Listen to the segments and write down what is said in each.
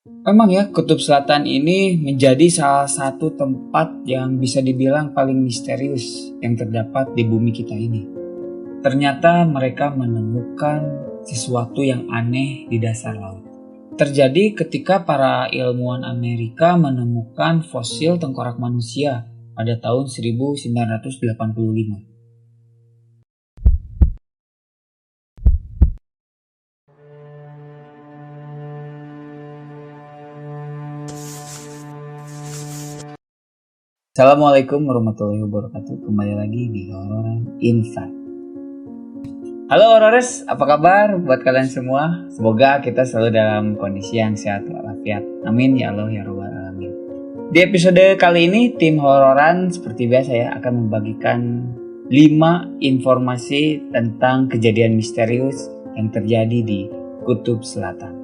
Memang ya, Kutub Selatan ini menjadi salah satu tempat yang bisa dibilang paling misterius yang terdapat di bumi kita ini. Ternyata mereka menemukan sesuatu yang aneh di dasar laut. Terjadi ketika para ilmuwan Amerika menemukan fosil tengkorak manusia pada tahun 1985. Assalamualaikum warahmatullahi wabarakatuh. Kembali lagi di Hororan Insight. Halo Hororers, apa kabar buat kalian semua? Semoga kita selalu dalam kondisi yang sehat walafiat. Amin ya Allah ya Rabbal Alamin. Di episode kali ini, tim Hororan seperti biasa ya akan membagikan 5 informasi tentang kejadian misterius yang terjadi di Kutub Selatan.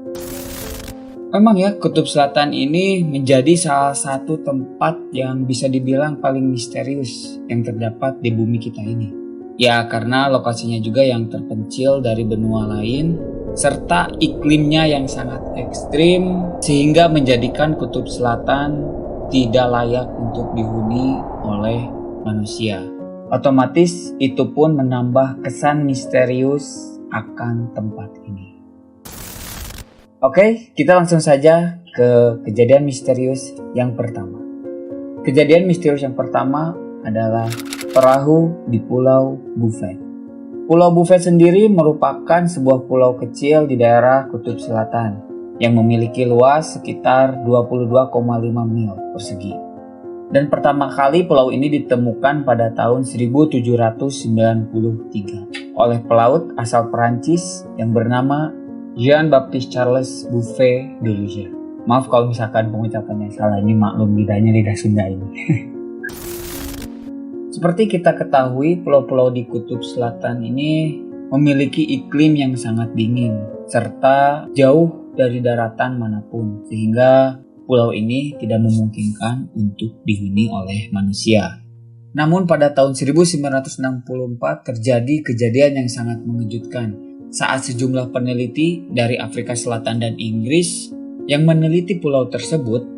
Memang ya, Kutub Selatan ini menjadi salah satu tempat yang bisa dibilang paling misterius yang terdapat di bumi kita ini. Ya, karena lokasinya juga yang terpencil dari benua lain, serta iklimnya yang sangat ekstrim, sehingga menjadikan Kutub Selatan tidak layak untuk dihuni oleh manusia. Otomatis itu pun menambah kesan misterius akan tempat ini. Oke, kita langsung saja ke kejadian misterius yang pertama. Kejadian misterius yang pertama adalah perahu di Pulau Buffet. Pulau Buffet sendiri merupakan sebuah pulau kecil di daerah Kutub Selatan yang memiliki luas sekitar 22,5 mil persegi. Dan pertama kali pulau ini ditemukan pada tahun 1793 oleh pelaut asal Perancis yang bernama Jean-Baptiste Charles Bouvet de Liege. Maaf kalau misalkan pengucapannya salah, ini maklum lidahnya lidah Sunda ini. Seperti kita ketahui, pulau-pulau di Kutub Selatan ini memiliki iklim yang sangat dingin serta jauh dari daratan manapun, sehingga pulau ini tidak memungkinkan untuk dihuni oleh manusia. Namun pada tahun 1964 terjadi kejadian yang sangat mengejutkan saat sejumlah peneliti dari Afrika Selatan dan Inggris yang meneliti pulau tersebut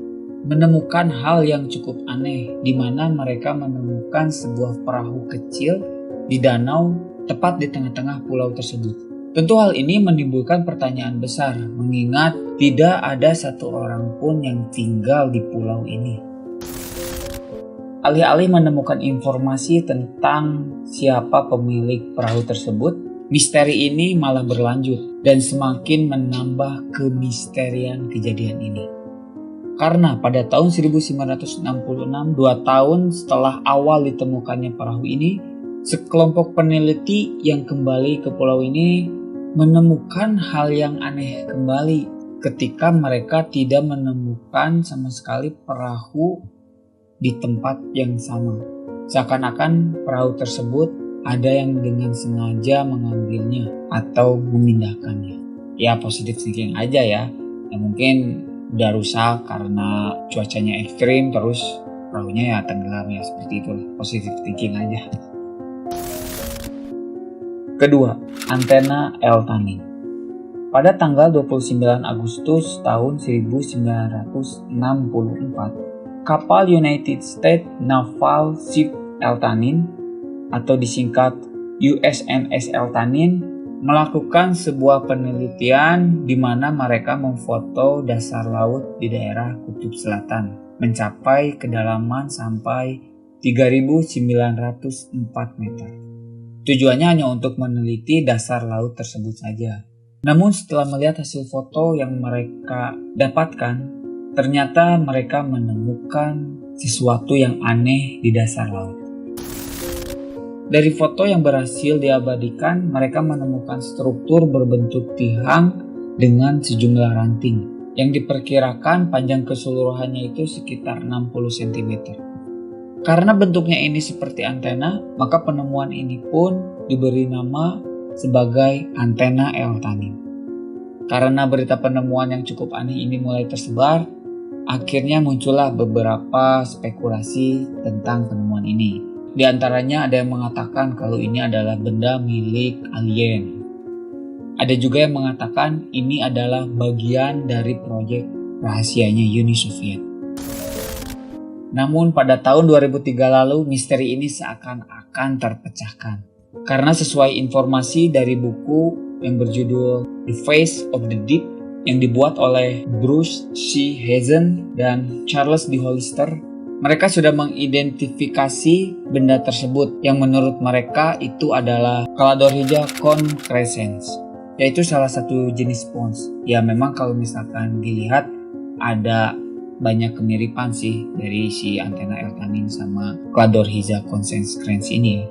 menemukan hal yang cukup aneh, di mana mereka menemukan sebuah perahu kecil di danau tepat di tengah-tengah pulau tersebut. Tentu hal ini menimbulkan pertanyaan besar, mengingat tidak ada satu orang pun yang tinggal di pulau ini. Alih-alih menemukan informasi tentang siapa pemilik perahu tersebut, misteri ini malah berlanjut dan semakin menambah kemisterian kejadian ini. Karena pada tahun 1966, 2 tahun setelah awal ditemukannya perahu ini, sekelompok peneliti yang kembali ke pulau ini menemukan hal yang aneh kembali ketika mereka tidak menemukan sama sekali perahu di tempat yang sama. Seakan-akan perahu tersebut ada yang dengan sengaja mengambilnya atau memindahkannya. Ya, positive thinking aja ya. Mungkin udah rusak karena cuacanya ekstrim, terus perahunya ya tenggelam, ya seperti itulah. Positive thinking aja. Kedua, antena Eltanin. Pada tanggal 29 Agustus tahun 1964, kapal United States Naval Ship Eltanin atau disingkat USNS Eltanin melakukan sebuah penelitian di mana mereka memfoto dasar laut di daerah Kutub Selatan mencapai kedalaman sampai 3.904 meter. Tujuannya hanya untuk meneliti dasar laut tersebut saja. Namun setelah melihat hasil foto yang mereka dapatkan, ternyata mereka menemukan sesuatu yang aneh di dasar laut. Dari foto yang berhasil diabadikan, mereka menemukan struktur berbentuk tihang dengan sejumlah ranting yang diperkirakan panjang keseluruhannya itu sekitar 60 cm. Karena bentuknya ini seperti antena, maka penemuan ini pun diberi nama sebagai antena Eltanin. Karena berita penemuan yang cukup aneh ini mulai tersebar, akhirnya muncullah beberapa spekulasi tentang penemuan ini. Di antaranya ada yang mengatakan kalau ini adalah benda milik alien. Ada juga yang mengatakan ini adalah bagian dari proyek rahasianya Uni Soviet. Namun pada tahun 2003 lalu misteri ini seakan-akan terpecahkan. Karena sesuai informasi dari buku yang berjudul The Face of the Deep yang dibuat oleh Bruce C. Hazen dan Charles D. Hollister, mereka sudah mengidentifikasi benda tersebut yang menurut mereka itu adalah Cladorhiza concrescens, yaitu salah satu jenis spons. Ya memang kalau misalkan dilihat ada banyak kemiripan sih dari si antena L-tanin sama Cladorhiza concrescens ini ya.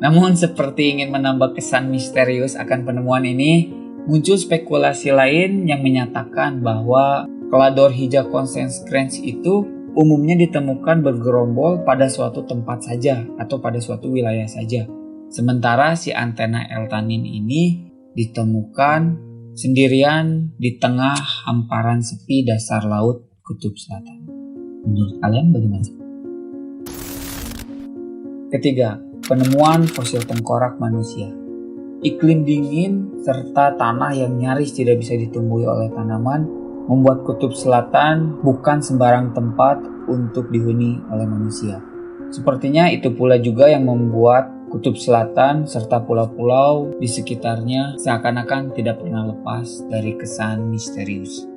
Namun seperti ingin menambah kesan misterius akan penemuan ini, muncul spekulasi lain yang menyatakan bahwa Cladorhiza concrescens itu umumnya ditemukan bergerombol pada suatu tempat saja atau pada suatu wilayah saja. Sementara si antena L-tanin ini ditemukan sendirian di tengah hamparan sepi dasar laut Kutub Selatan. Menurut kalian bagaimana? Ketiga, penemuan fosil tengkorak manusia. Iklim dingin serta tanah yang nyaris tidak bisa ditumbuhi oleh tanaman membuat Kutub Selatan bukan sembarang tempat untuk dihuni oleh manusia. Sepertinya itu pula juga yang membuat Kutub Selatan serta pulau-pulau di sekitarnya seakan-akan tidak pernah lepas dari kesan misterius.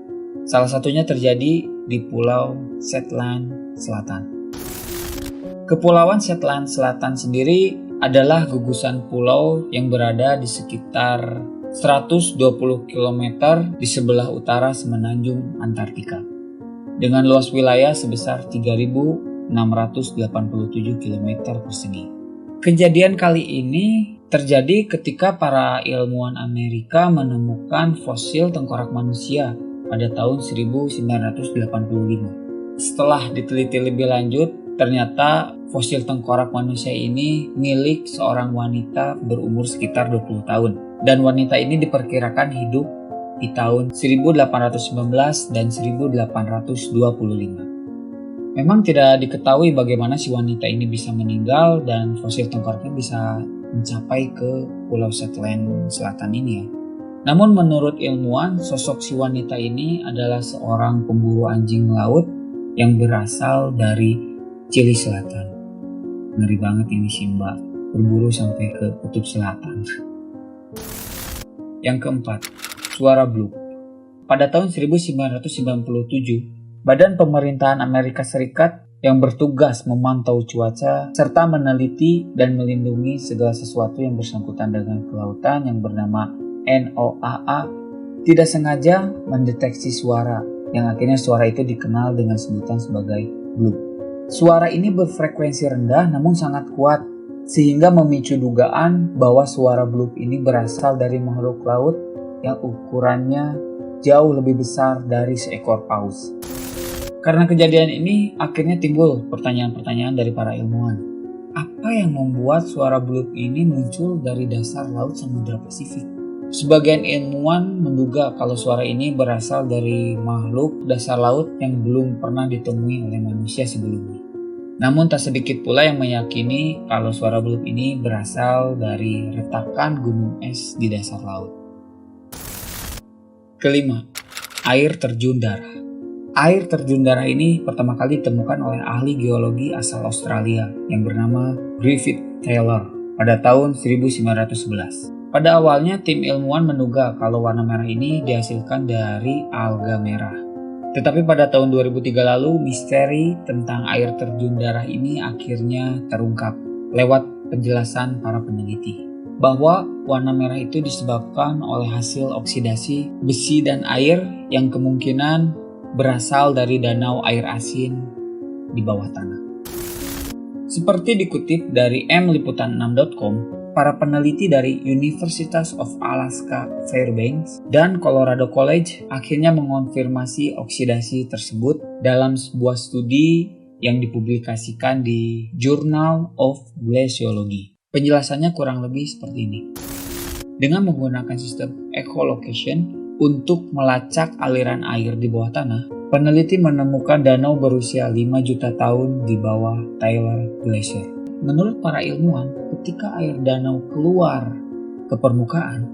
Salah satunya terjadi di Pulau Shetland Selatan. Kepulauan Shetland Selatan sendiri adalah gugusan pulau yang berada di sekitar 120 km di sebelah utara semenanjung Antartika, dengan luas wilayah sebesar 3.687 km persegi. Kejadian kali ini terjadi ketika para ilmuwan Amerika menemukan fosil tengkorak manusia pada tahun 1985. Setelah diteliti lebih lanjut, ternyata fosil tengkorak manusia ini milik seorang wanita berumur sekitar 20 tahun. Dan wanita ini diperkirakan hidup di tahun 1819 dan 1825. Memang tidak diketahui bagaimana si wanita ini bisa meninggal dan fosil tengkoraknya bisa mencapai ke Pulau Shetland Selatan ini ya. Namun menurut ilmuwan, sosok si wanita ini adalah seorang pemburu anjing laut yang berasal dari Chili Selatan. Ngeri banget ini si Mbak, berburu sampai ke Kutub Selatan. Yang keempat, suara bloop. Pada tahun 1997, Badan Pemerintahan Amerika Serikat yang bertugas memantau cuaca serta meneliti dan melindungi segala sesuatu yang bersangkutan dengan kelautan yang bernama NOAA tidak sengaja mendeteksi suara yang akhirnya suara itu dikenal dengan sebutan sebagai bloop. Suara ini berfrekuensi rendah namun sangat kuat sehingga memicu dugaan bahwa suara bloop ini berasal dari makhluk laut yang ukurannya jauh lebih besar dari seekor paus. Karena kejadian ini akhirnya timbul pertanyaan-pertanyaan dari para ilmuwan. Apa yang membuat suara bloop ini muncul dari dasar laut Samudra Pasifik? Sebagian ilmuwan menduga kalau suara ini berasal dari makhluk dasar laut yang belum pernah ditemui oleh manusia sebelumnya. Namun tak sedikit pula yang meyakini kalau suara bloop ini berasal dari retakan gunung es di dasar laut. Kelima, air terjun darah. Air terjun darah ini pertama kali ditemukan oleh ahli geologi asal Australia yang bernama Griffith Taylor pada tahun 1911. Pada awalnya tim ilmuwan menduga kalau warna merah ini dihasilkan dari alga merah. Tetapi pada tahun 2003 lalu misteri tentang air terjun darah ini akhirnya terungkap lewat penjelasan para peneliti. Bahwa warna merah itu disebabkan oleh hasil oksidasi besi dan air yang kemungkinan berasal dari danau air asin di bawah tanah. Seperti dikutip dari mliputan6.com, para peneliti dari University of Alaska Fairbanks dan Colorado College akhirnya mengonfirmasi oksidasi tersebut dalam sebuah studi yang dipublikasikan di Journal of Glaciology. Penjelasannya kurang lebih seperti ini. Dengan menggunakan sistem echolocation untuk melacak aliran air di bawah tanah, peneliti menemukan danau berusia 5 juta tahun di bawah Taylor Glacier. Menurut para ilmuwan, ketika air danau keluar ke permukaan,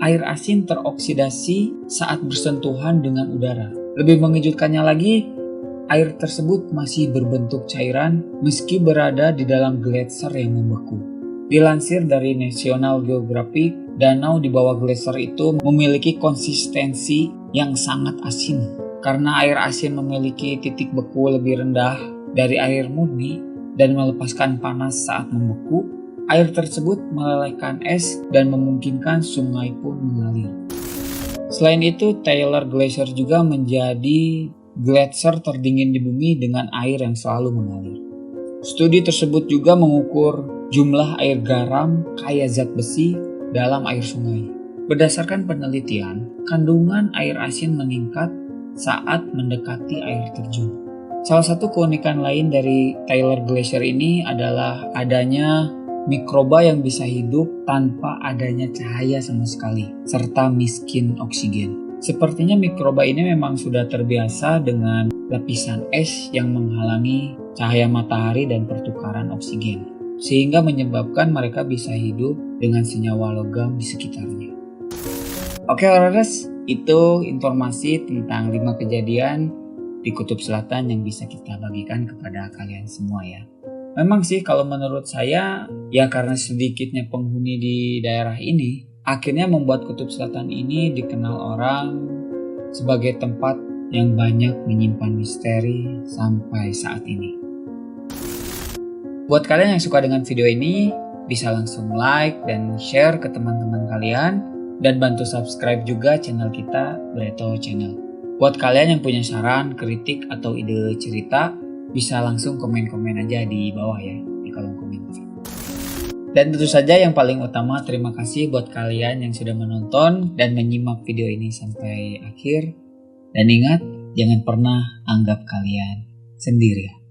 air asin teroksidasi saat bersentuhan dengan udara. Lebih mengejutkannya lagi, air tersebut masih berbentuk cairan meski berada di dalam gletser yang membeku. Dilansir dari National Geographic, danau di bawah gletser itu memiliki konsistensi yang sangat asin. Karena air asin memiliki titik beku lebih rendah dari air murni dan melepaskan panas saat membeku, air tersebut melelehkan es dan memungkinkan sungai pun mengalir. Selain itu, Taylor Glacier juga menjadi gletser terdingin di bumi dengan air yang selalu mengalir. Studi tersebut juga mengukur jumlah air garam kaya zat besi dalam air sungai. Berdasarkan penelitian, kandungan air asin meningkat saat mendekati air terjun. Salah satu keunikan lain dari Taylor Glacier ini adalah adanya mikroba yang bisa hidup tanpa adanya cahaya sama sekali, serta miskin oksigen. Sepertinya mikroba ini memang sudah terbiasa dengan lapisan es yang menghalangi cahaya matahari dan pertukaran oksigen, sehingga menyebabkan mereka bisa hidup dengan senyawa logam di sekitarnya. Oke, Hororers, itu informasi tentang 5 kejadian di Kutub Selatan yang bisa kita bagikan kepada kalian semua ya. Memang sih kalau menurut saya, ya karena sedikitnya penghuni di daerah ini, akhirnya membuat Kutub Selatan ini dikenal orang sebagai tempat yang banyak menyimpan misteri sampai saat ini. Buat kalian yang suka dengan video ini, bisa langsung like dan share ke teman-teman kalian, dan bantu subscribe juga channel kita, Bleto Channel. Buat kalian yang punya saran, kritik, atau ide cerita, bisa langsung komen-komen aja di bawah ya, di kolom komentar. Dan tentu saja yang paling utama, terima kasih buat kalian yang sudah menonton dan menyimak video ini sampai akhir. Dan ingat, jangan pernah anggap kalian sendirian.